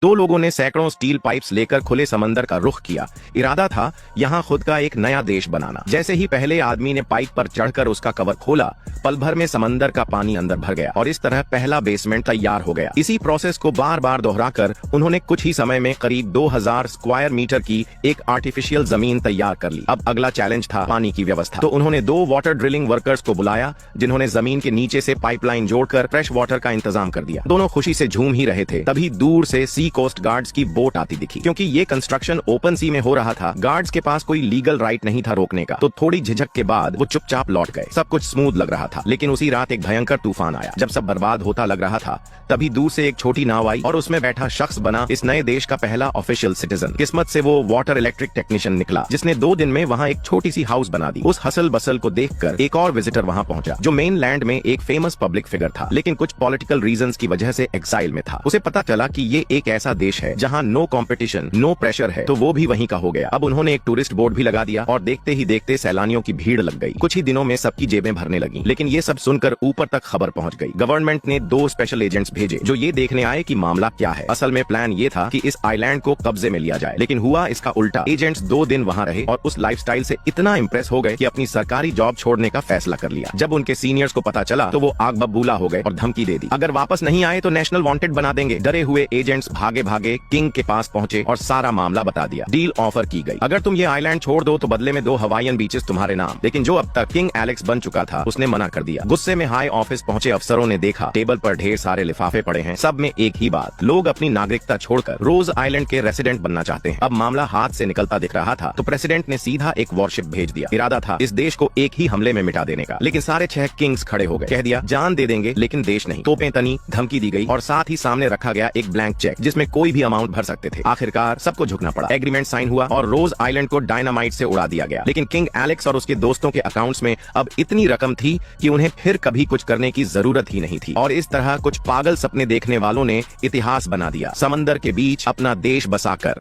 दो लोगों ने सैकड़ों स्टील पाइप्स लेकर खुले समंदर का रुख किया। इरादा था यहाँ खुद का एक नया देश बनाना। जैसे ही पहले आदमी ने पाइप पर चढ़कर उसका कवर खोला, पल भर में समंदर का पानी अंदर भर गया और इस तरह पहला बेसमेंट तैयार हो गया। इसी प्रोसेस को बार बार दोहराकर उन्होंने कुछ ही समय में करीब 2000 स्क्वायर मीटर की एक आर्टिफिशियल जमीन तैयार कर ली। अब अगला चैलेंज था पानी की व्यवस्था। तो उन्होंने 2 वाटर ड्रिलिंग वर्कर्स को बुलाया, जिन्होंने जमीन के नीचे से पाइपलाइन जोड़कर फ्रेश वाटर का इंतजाम कर दिया। दोनों खुशी से झूम ही रहे थे, तभी दूर से सी कोस्ट गार्ड्स की बोट आती दिखी। क्योंकि ये कंस्ट्रक्शन ओपन सी में हो रहा था, गार्ड्स के पास कोई लीगल राइट नहीं था रोकने का। तो थोड़ी झिझक के बाद वो चुपचाप लौट गए। सब कुछ स्मूथ लग रहा था, लेकिन उसी रात एक भयंकर तूफान आया। जब सब बर्बाद होता लग रहा था, तभी दूर से एक छोटी नाव आई और उसमें बैठा शख्स बना इस नए देश का पहला ऑफिशियल सिटीजन। किस्मत से वो वाटर इलेक्ट्रिक टेक्नीशियन निकला, जिसने 2 दिन में वहाँ एक छोटी सी हाउस बना दी। उस हसल बसल को देखकर एक और विजिटर वहाँ पहुंचा, जो मेन लैंड में एक फेमस पब्लिक फिगर था, लेकिन कुछ पॉलिटिकल रीजंस की वजह से एक्साइल में था। उसे पता चला कि ये एक ऐसा देश है जहाँ नो कंपटीशन, नो प्रेशर है, तो वो भी वहीं का हो गया। अब उन्होंने एक टूरिस्ट बोर्ड भी लगा दिया और देखते ही देखते सैलानियों की भीड़ लग गई। कुछ ही दिनों में सबकी जेबें भरने लगी। लेकिन ये सब सुनकर ऊपर तक खबर पहुंच गई। गवर्नमेंट ने 2 स्पेशल एजेंट्स भेजे, जो ये देखने आए कि मामला क्या है। असल में प्लान ये था कि इस आइलैंड को कब्जे में लिया जाए, लेकिन हुआ इसका उल्टा। एजेंट्स 2 दिन वहाँ रहे और उस लाइफस्टाइल से इतना इम्प्रेस हो गए कि अपनी सरकारी जॉब छोड़ने का फैसला कर लिया। जब उनके सीनियर्स को पता चला तो वो आग बबूला हो गए और धमकी दे दी, अगर वापस नहीं आए तो नेशनल वांटेड बना देंगे। डरे हुए एजेंट्स भागे भागे किंग के पास पहुंचे और सारा मामला बता दिया। डील ऑफर की गई, अगर तुम ये आइलैंड छोड़ दो तो बदले में 2 हवाईयन बीचेस तुम्हारे नाम। लेकिन जो अब तक किंग एलेक्स बन चुका था, उसने मना कर दिया। गुस्से में हाई ऑफिस पहुंचे अफसरों ने देखा टेबल पर ढेर सारे लिफाफे पड़े हैं, सब में एक ही बात, लोग अपनी नागरिकता छोड़कर रोज आइलैंड के रेसिडेंट बनना चाहते हैं। अब मामला हाथ से निकलता दिख रहा था, तो प्रेसिडेंट ने सीधा एक वॉरशिप भेज दिया। इरादा था इस देश को एक ही हमले में मिटा देने का, लेकिन सारे 6 किंग्स खड़े हो गए। कह दिया जान दे देंगे लेकिन देश नहीं। तोपें तनी, धमकी दी गई और साथ ही सामने रखा गया एक ब्लैंक चेक, जिसमें कोई भी अमाउंट भर सकते थे। आखिरकार सबको झुकना पड़ा। एग्रीमेंट साइन हुआ और रोज आइलैंड को डायनामाइट से उड़ा दिया गया। लेकिन किंग एलेक्स और उसके दोस्तों के अकाउंट्स में अब इतनी रकम थी कि उन्हें फिर कभी कुछ करने की जरूरत ही नहीं थी। और इस तरह कुछ पागल सपने देखने वालों ने इतिहास बना दिया, समंदर के बीच अपना देश बसाकर।